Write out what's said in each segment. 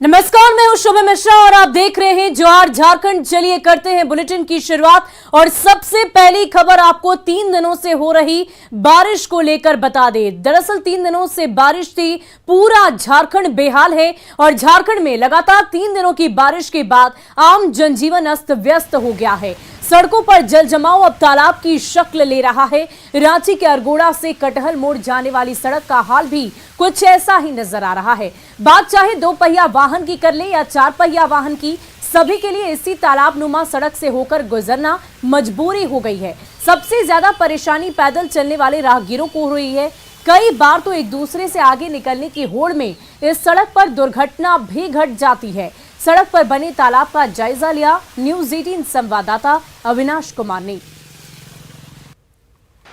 नमस्कार, मैं हूं शुभ मिश्रा और आप देख रहे हैं ज्वार झारखंड। चलिए करते हैं बुलेटिन की शुरुआत और सबसे पहली खबर आपको 3 दिनों से हो रही बारिश को लेकर बता दें। दरअसल 3 दिनों से बारिश थी, पूरा झारखंड बेहाल है और झारखंड में लगातार 3 दिनों की बारिश के बाद आम जनजीवन अस्त व्यस्त हो गया है। सड़कों पर जल जमाव अब तालाब की शक्ल ले रहा है। रांची के अरगोड़ा से कटहल मोड़ जाने वाली सड़क का हाल भी कुछ ऐसा ही नजर आ रहा है। बात चाहे 2 पहिया वाहन की कर ले या 4 पहिया वाहन की, सभी के लिए इसी तालाबनुमा सड़क से होकर गुजरना मजबूरी हो गई है। सबसे ज्यादा परेशानी पैदल चलने वाले राहगीरों को हो रही है। कई बार तो एक दूसरे से आगे निकलने की होड़ में इस सड़क पर दुर्घटना भी घट जाती है। सड़क पर बने तालाब का जायजा लिया न्यूज 18 संवाददाता अविनाश कुमार ने।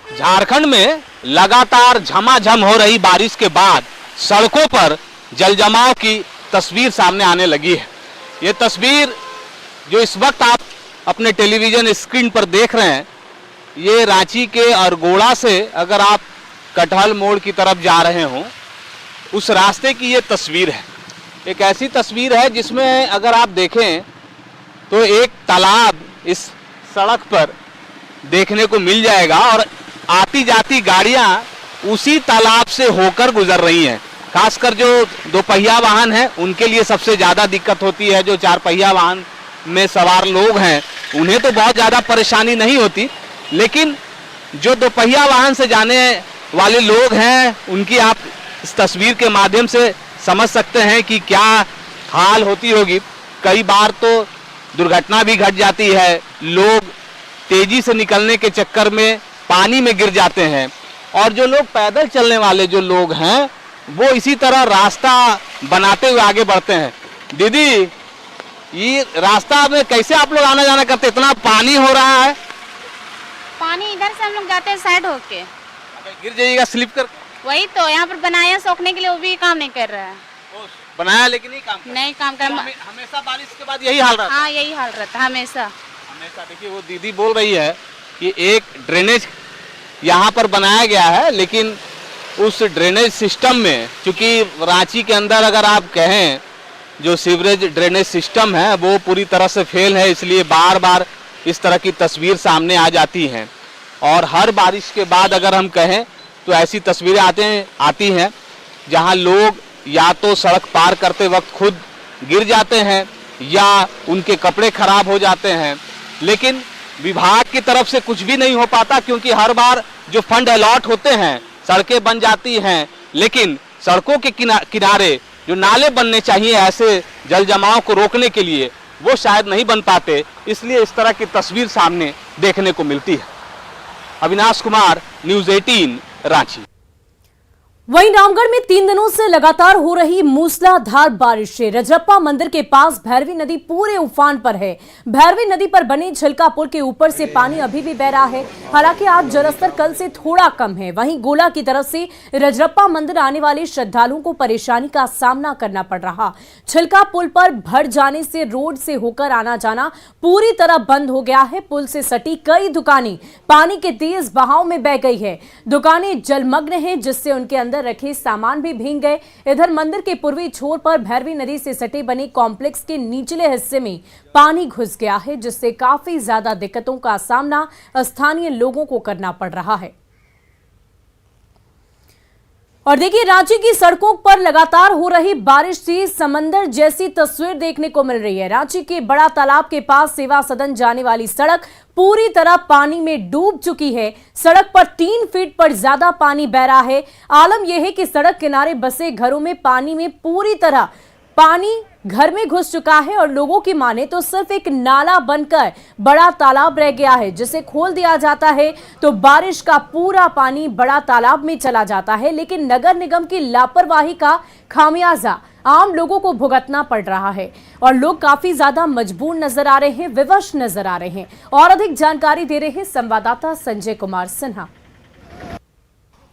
झारखंड में लगातार झमाझम हो रही बारिश के बाद सड़कों पर जलजमाव की तस्वीर सामने आने लगी है। ये तस्वीर जो इस वक्त आप अपने टेलीविजन स्क्रीन पर देख रहे हैं, ये रांची के अरगोड़ा से अगर आप कटहल मोड़ की तरफ जा रहे हो, उस रास्ते की ये तस्वीर है। एक ऐसी तस्वीर है जिसमें अगर आप देखें तो एक तालाब इस सड़क पर देखने को मिल जाएगा और आती जाती गाड़ियां उसी तालाब से होकर गुजर रही हैं। खासकर जो 2 पहिया वाहन हैं उनके लिए सबसे ज़्यादा दिक्कत होती है। जो 4 पहिया वाहन में सवार लोग हैं उन्हें तो बहुत ज़्यादा परेशानी नहीं होती, लेकिन जो 2 पहिया वाहन से जाने वाले लोग हैं उनकी आप इस तस्वीर के माध्यम से समझ सकते हैं कि क्या हाल होती होगी। कई बार तो दुर्घटना भी घट जाती है, लोग तेजी से निकलने के चक्कर में पानी में गिर जाते हैं और जो लोग पैदल चलने वाले जो लोग हैं वो इसी तरह रास्ता बनाते हुए आगे बढ़ते हैं। दीदी, ये रास्ता में कैसे आप लोग आना जाना करते? इतना पानी हो रहा है। पानी इधर से हम लोग जाते हैं साइड होके। गिर जाइएगा स्लिप कर। वही तो यहाँ पर बनाया सोखने के लिए, वो भी काम नहीं कर रहा है। बनाया लेकिन नहीं काम कर हमेशा बारिश के बाद यही हाल रहता है। हाँ, यही हाल रहता है हमेशा। देखिए वो दीदी बोल रही है कि एक ड्रेनेज यहाँ पर बनाया गया है, लेकिन उस ड्रेनेज सिस्टम में, चूंकि रांची के अंदर अगर आप कहें जो सीवरेज ड्रेनेज सिस्टम है वो पूरी तरह से फेल है, इसलिए बार बार इस तरह की तस्वीर सामने आ जाती हैं। और हर बारिश के बाद अगर हम कहें तो ऐसी तस्वीरें आती हैं जहां लोग या तो सड़क पार करते वक्त खुद गिर जाते हैं या उनके कपड़े खराब हो जाते हैं। लेकिन विभाग की तरफ से कुछ भी नहीं हो पाता, क्योंकि हर बार जो फंड अलॉट होते हैं सड़कें बन जाती हैं, लेकिन सड़कों के किनारे जो नाले बनने चाहिए ऐसे जल जमाव को रोकने के लिए, वो शायद नहीं बन पाते, इसलिए इस तरह की तस्वीर सामने देखने को मिलती है। अविनाश कुमार, न्यूज 18 रांची। वहीं रामगढ़ में 3 दिनों से लगातार हो रही मूसलाधार बारिश से रजरप्पा मंदिर के पास भैरवी नदी पूरे उफान पर है। भैरवी नदी पर बने छिलका पुल के ऊपर से पानी अभी भी बह रहा है। हालांकि आज जलस्तर कल से थोड़ा कम है। वहीं गोला की तरफ से रजरप्पा मंदिर आने वाले श्रद्धालुओं को परेशानी का सामना करना पड़ रहा। छिलका पुल पर भर जाने से रोड से होकर आना जाना पूरी तरह बंद हो गया है। पुल से सटी कई दुकानें पानी के तेज बहाव में बह गई है। दुकानें जलमग्न हैं, जिससे उनके अंदर रखे सामान भी भीग गए। इधर मंदिर के पूर्वी छोर पर भैरवी नदी से सटे बने कॉम्प्लेक्स के निचले हिस्से में पानी घुस गया है, जिससे काफी ज्यादा दिक्कतों का सामना स्थानीय लोगों को करना पड़ रहा है। और देखिए, रांची की सड़कों पर लगातार हो रही बारिश से समंदर जैसी तस्वीर देखने को मिल रही है। रांची के बड़ा तालाब के पास सेवा सदन जाने वाली सड़क पूरी तरह पानी में डूब चुकी है। सड़क पर 3 फीट पर ज्यादा पानी बह रहा है। आलम यह है कि सड़क किनारे बसे घरों में पानी में पूरी तरह पानी घर में घुस चुका है और लोगों की माने तो सिर्फ एक नाला बनकर बड़ा तालाब रह गया है, जिसे खोल दिया जाता है तो बारिश का पूरा पानी बड़ा तालाब में चला जाता है। लेकिन नगर निगम की लापरवाही का खामियाजा आम लोगों को भुगतना पड़ रहा है और लोग काफी ज्यादा मजबूर नजर आ रहे हैं, विवश नजर आ रहे हैं। और अधिक जानकारी दे रहे हैं संवाददाता संजय कुमार सिन्हा।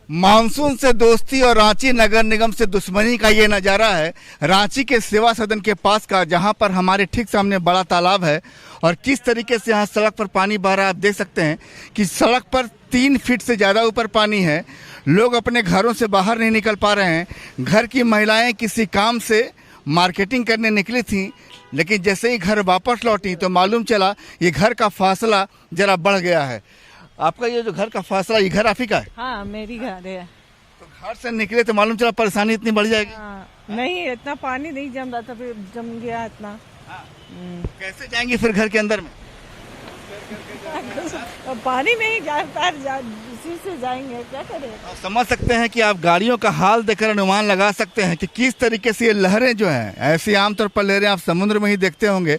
मानसून से दोस्ती और रांची नगर निगम से दुश्मनी का ये नज़ारा है रांची के सेवा सदन के पास का, जहां पर हमारे ठीक सामने बड़ा तालाब है और किस तरीके से यहाँ सड़क पर पानी बह रहा है। आप देख सकते हैं कि सड़क पर 3 फीट से ज़्यादा ऊपर पानी है। लोग अपने घरों से बाहर नहीं निकल पा रहे हैं। घर की महिलाएं किसी काम से मार्केटिंग करने निकली थी, लेकिन जैसे ही घर वापस लौटी तो मालूम चला ये घर का फासला जरा बढ़ गया है। आपका ये जो घर का फासला, ये घर आप ही का है? हाँ, मेरी घर है। तो घर से निकले तो मालूम चला परेशानी इतनी बढ़ जाएगी। हाँ, नहीं, इतना पानी नहीं जम रहा था, फिर जम गया इतना। कैसे जाएंगे फिर घर के अंदर में? पानी में ही उसी से जाएंगे, क्या करें। आप समझ सकते हैं कि आप गाड़ियों का हाल देखकर अनुमान लगा सकते हैं कि किस तरीके से ये लहरें जो हैं, ऐसी आमतौर पर लहरें आप समुद्र में ही देखते होंगे,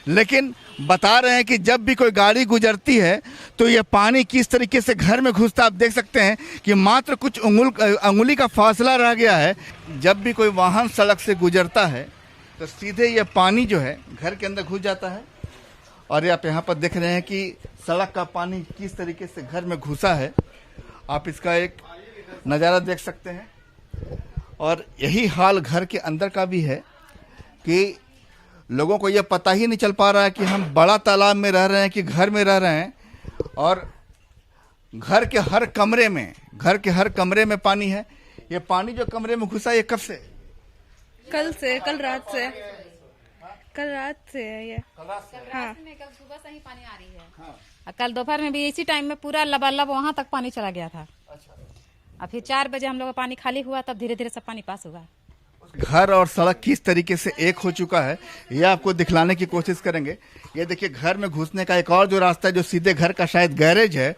लेकिन बता रहे हैं कि जब भी कोई गाड़ी गुजरती है तो ये पानी किस तरीके से घर में घुसता। आप देख सकते हैं कि मात्र कुछ अंगुली का फासला रह गया है। जब भी कोई वाहन सड़क से गुजरता है तो सीधे ये पानी जो है घर के अंदर घुस जाता है। और आप यहाँ पर देख रहे हैं कि सड़क का पानी किस तरीके से घर में घुसा है। आप इसका एक नज़ारा देख सकते हैं। और यही हाल घर के अंदर का भी है कि लोगों को यह पता ही नहीं चल पा रहा है कि हम बड़ा तालाब में रह रहे हैं कि घर में रह रहे हैं। और घर के हर कमरे में पानी है। ये पानी जो कमरे में घुसा, ये कब से? कल रात से है ये। हाँ, कल सुबह से ही पानी आ रही है। कल दोपहर में भी इसी टाइम में पूरा लबालब वहाँ तक पानी चला गया था। और फिर 4 बजे हम लोग का पानी खाली हुआ, तब धीरे धीरे सब पानी पास हुआ। घर और सड़क किस तरीके से एक हो चुका है ये आपको दिखलाने की कोशिश करेंगे। ये देखिए, घर में घुसने का एक और जो रास्ता है, जो सीधे घर का शायद गैरेज है,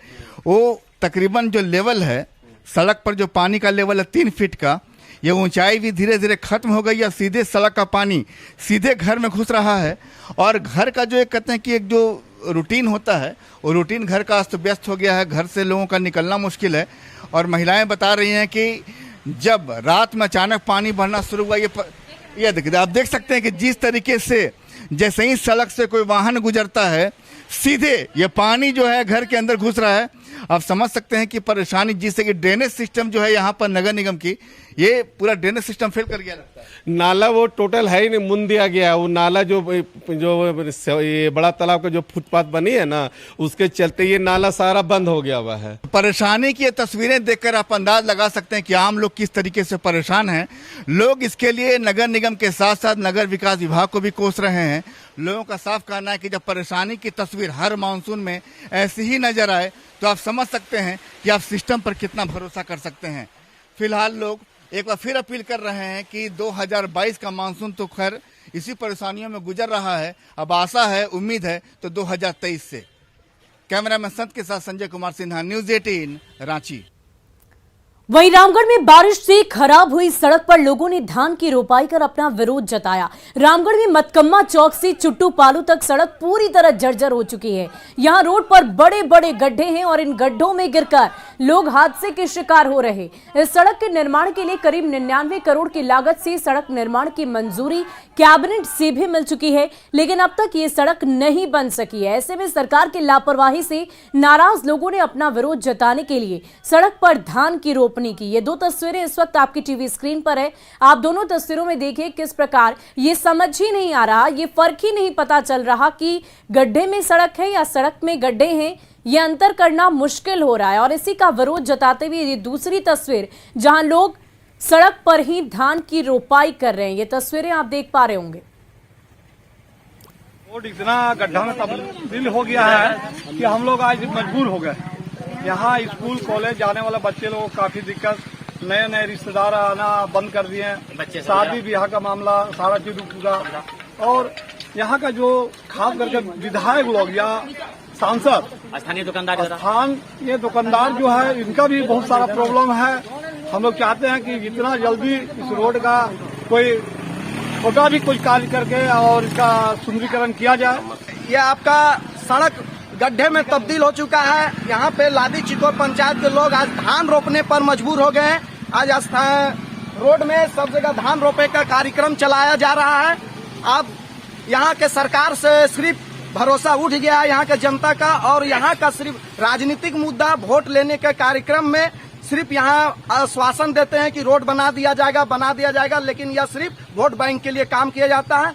वो तकरीबन जो लेवल है सड़क पर, जो पानी का लेवल है 3 फीट का, ये ऊंचाई भी धीरे धीरे खत्म हो गई है। सीधे सड़क का पानी सीधे घर में घुस रहा है। और घर का जो एक कहते हैं कि एक जो रूटीन होता है, वो रूटीन घर का अस्त व्यस्त हो गया है। घर से लोगों का निकलना मुश्किल है। और महिलाएं बता रही हैं कि जब रात में अचानक पानी भरना शुरू हुआ, ये देखिए, आप देख सकते हैं कि जिस तरीके से जैसे ही सड़क से कोई वाहन गुजरता है, सीधे ये पानी जो है घर के अंदर घुस रहा है। आप समझ सकते हैं कि परेशानी, जिससे कि ड्रेनेज सिस्टम जो है यहाँ पर नगर निगम की, ये पूरा ड्रेनेज सिस्टम फेल कर गया लगता है। नाला वो टोटल है ही नहीं, मुन दिया गया है। वो नाला जो ये बड़ा तालाब का जो फुटपाथ बनी है ना, उसके चलते ये नाला सारा बंद हो गया हुआ है। परेशानी की ये तस्वीरें देखकर आप अंदाज लगा सकते हैं कि आम लोग किस तरीके से परेशान हैं। लोग इसके लिए नगर निगम के साथ साथ नगर विकास विभाग को भी कोस रहे हैं। लोगों का साफ कहना है कि जब परेशानी की तस्वीर हर मानसून में ऐसी ही नजर आए तो आप समझ सकते हैं कि आप सिस्टम पर कितना भरोसा कर सकते हैं। फिलहाल लोग एक बार फिर अपील कर रहे हैं कि 2022 का मानसून तो खैर इसी परेशानियों में गुजर रहा है। अब आशा है, उम्मीद है तो 2023 से। कैमरामैन संत के साथ संजय कुमार सिन्हा, न्यूज़ 18 रांची। वहीं रामगढ़ में बारिश से खराब हुई सड़क पर लोगों ने धान की रोपाई कर अपना विरोध जताया। रामगढ़ में मतकम्मा चौक से चुट्टू पालू तक सड़क पूरी तरह जर्जर हो चुकी है। यहां रोड पर बड़े बड़े गड्ढे हैं और इन गड्ढों में गिरकर लोग हादसे के शिकार हो रहे। इस सड़क के निर्माण के लिए करीब 99 करोड़ की लागत से सड़क निर्माण की मंजूरी कैबिनेट से भी मिल चुकी है, लेकिन अब तक ये सड़क नहीं बन सकी है। ऐसे में सरकार की लापरवाही से नाराज लोगों ने अपना विरोध जताने के लिए सड़क पर धान की रोपनी की। ये 2 तस्वीरें इस वक्त आपकी टीवी स्क्रीन पर है। आप दोनों तस्वीरों में देखिए किस प्रकार ये समझ ही नहीं आ रहा, ये फर्क ही नहीं पता चल रहा कि गड्ढे में सड़क है या सड़क में गड्ढे हैं। ये अंतर करना मुश्किल हो रहा है। और इसी का विरोध जताते हुए ये दूसरी तस्वीर, जहां लोग सड़क पर ही धान की रोपाई कर रहे हैं। ये तस्वीरें आप देख पा रहे होंगे। रोड इतना गड्ढा में तब्दील हो गया है कि हम लोग आज मजबूर हो गए। यहाँ स्कूल कॉलेज जाने वाले बच्चे लोगों को काफी दिक्कत, नए नए रिश्तेदार आना बंद कर दिए हैं। शादी ब्याह का मामला सारा चीज पूरा। और यहाँ का जो खास करके विधायक लोग या सांसद, स्थानीय दुकानदार जो है, इनका भी बहुत सारा प्रॉब्लम है। हम लोग चाहते हैं कि जितना जल्दी इस रोड का कोई छोटा भी कुछ कार्य करके और इसका सुंदरीकरण किया जाए। ये आपका सड़क गड्ढे में तब्दील हो चुका है। यहाँ पे लादी चिकोर पंचायत के लोग आज धान रोपने पर मजबूर हो गए हैं। आज रोड में सब जगह धान रोपे का कार्यक्रम चलाया जा रहा है। अब यहाँ के सरकार से सिर्फ भरोसा उठ गया है यहाँ के जनता का, और यहाँ का सिर्फ राजनीतिक मुद्दा वोट लेने के कार्यक्रम में सिर्फ यहाँ आश्वासन देते हैं कि रोड बना दिया जाएगा, लेकिन यह सिर्फ वोट बैंक के लिए काम किया जाता है।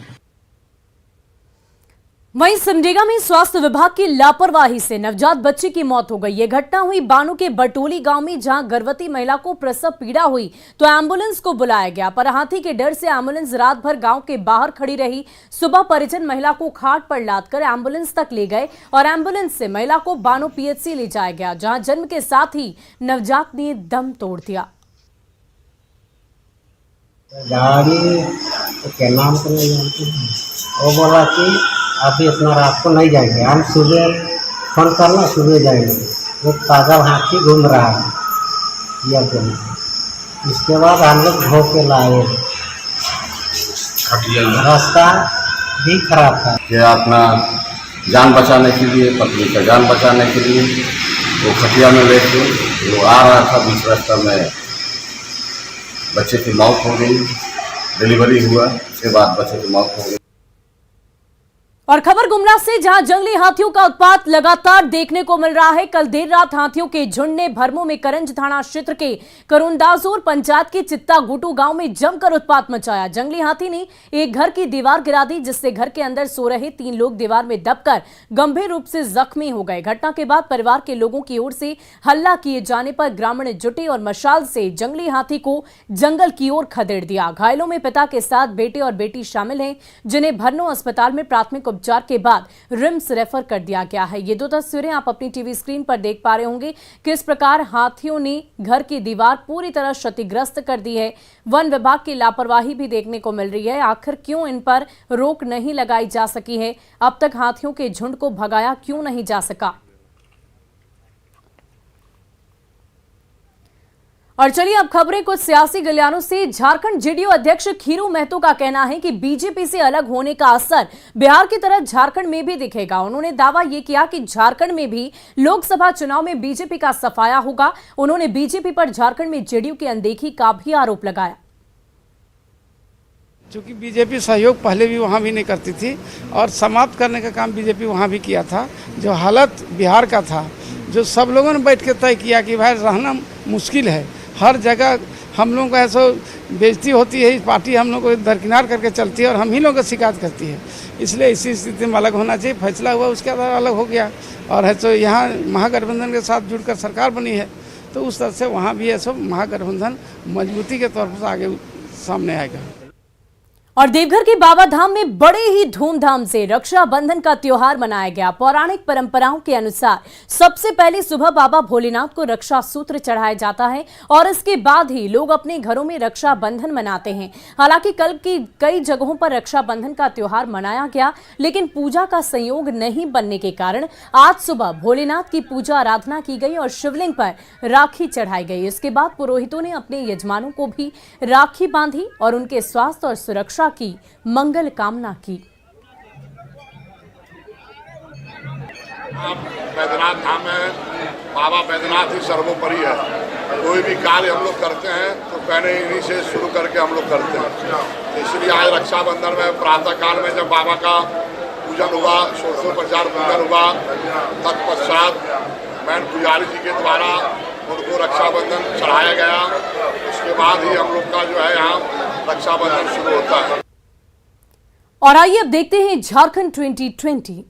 वहीं सिमडेगा में स्वास्थ्य विभाग की लापरवाही से नवजात बच्ची की मौत हो गई। ये घटना हुई बानो के बटोली गांव में, जहां गर्भवती महिला को प्रसव पीड़ा हुई तो एम्बुलेंस को बुलाया गया, पर हाथी के डर से एम्बुलेंस रात भर गांव के बाहर खड़ी रही। सुबह परिजन महिला को खाट पर लादकर एम्बुलेंस तक ले गए और एम्बुलेंस से महिला को बानो पीएचसी ले जाया गया, जहां जन्म के साथ ही नवजात ने दम तोड़ दिया। गाड़ी के नाम तो नहीं जानती, वो बोला कि अभी इतना रात को नहीं जाएंगे, हम सुबह फोन करना सुबह जाएंगे। एक पागल हाथी घूम रहा है यह दिन। इसके बाद हम लोग धो के लाए, रास्ता भी खराब था। ये अपना जान बचाने के लिए, पत्नी का जान बचाने के लिए वो खटिया में लेके वो आ रहा था, बीच रास्ता में बच्चे की मौत हो गई। डिलीवरी हुआ, उसके बाद बच्चे की मौत हो गई। और खबर गुमला से, जहां जंगली हाथियों का उत्पात लगातार देखने को मिल रहा है। कल देर रात हाथियों के झुंड ने भरमो में करंज थाना क्षेत्र के करुंदाजोर पंचायत के चित्ता गुटू गांव में जमकर उत्पात मचाया। जंगली हाथी ने एक घर की दीवार गिरा दी, जिससे घर के अंदर सो रहे 3 लोग दीवार में दबकर गंभीर रूप से जख्मी हो गए। घटना के बाद परिवार के लोगों की ओर से हल्ला किए जाने पर ग्रामीण जुटे और मशाल से जंगली हाथी को जंगल की ओर खदेड़ दिया। घायलों में पिता के साथ बेटे और बेटी शामिल हैं, जिन्हें भरनो अस्पताल में प्राथमिक उपचार के बाद रिम्स रेफर कर दिया गया है। ये 2 तस्वीरें आप अपनी टीवी स्क्रीन पर देख पा रहे होंगे, किस प्रकार हाथियों ने घर की दीवार पूरी तरह क्षतिग्रस्त कर दी है। वन विभाग की लापरवाही भी देखने को मिल रही है। आखिर क्यों इन पर रोक नहीं लगाई जा सकी है? अब तक हाथियों के झुंड को भगाया क्यों नहीं जा सका? और चलिए अब खबरें कुछ सियासी गलियारों से। झारखंड जेडीयू अध्यक्ष खीरू महतो का कहना है कि बीजेपी से अलग होने का असर बिहार की तरह झारखंड में भी दिखेगा। उन्होंने दावा यह किया कि झारखंड में भी लोकसभा चुनाव में बीजेपी का सफाया होगा। उन्होंने बीजेपी पर झारखंड में जेडीयू की अनदेखी का भी आरोप लगाया। चूँकि बीजेपी सहयोग पहले भी वहाँ भी नहीं करती थी और समाप्त करने का काम बीजेपी वहाँ भी किया था। जो हालत बिहार का था, जो सब लोगों ने बैठ के तय किया कि भाई रहना मुश्किल है, हर जगह हम लोगों को ऐसा बेइज्जती होती है, इस पार्टी हम लोग को दरकिनार करके चलती है और हम ही लोगों को शिकायत करती है। इसलिए इसी स्थिति में अलग होना चाहिए। फैसला हुआ, उसके बाद अलग हो गया और है तो यहाँ महागठबंधन के साथ जुड़कर सरकार बनी है, तो उस तरह से वहाँ भी ऐसा महागठबंधन मजबूती के तौर पर आगे सामने आएगा। और देवघर के बाबा धाम में बड़े ही धूमधाम से रक्षाबंधन का त्योहार मनाया गया। पौराणिक परंपराओं के अनुसार सबसे पहले सुबह बाबा भोलेनाथ को रक्षा सूत्र चढ़ाया जाता है और इसके बाद ही लोग अपने घरों में रक्षाबंधन मनाते हैं। हालांकि कल की कई जगहों पर रक्षाबंधन का त्योहार मनाया गया, लेकिन पूजा का संयोग नहीं बनने के कारण आज सुबह भोलेनाथ की पूजा आराधना की गई और शिवलिंग पर राखी चढ़ाई गई। इसके बाद पुरोहितों ने अपने यजमानों को भी राखी बांधी और उनके स्वास्थ्य और सुरक्षा की मंगल कामना की। बैद्यनाथ धाम में बाबा बैद्यनाथ ही सर्वोपरि है। कोई भी कार्य हम लोग करते हैं तो पहले इन्हीं से शुरू करके हम लोग करते हैं। इसलिए आज रक्षाबंधन में प्रातः काल में जब बाबा का पूजन हुआ, षोडशोपचार पूजन हुआ, तत्पश्चात मैन पुजारी जी के द्वारा उनको रक्षाबंधन चढ़ाया गया। उसके बाद ही हम लोग का जो है यहाँ रक्षाबंधन शुरू होता है। और आइए अब देखते हैं झारखंड 2020।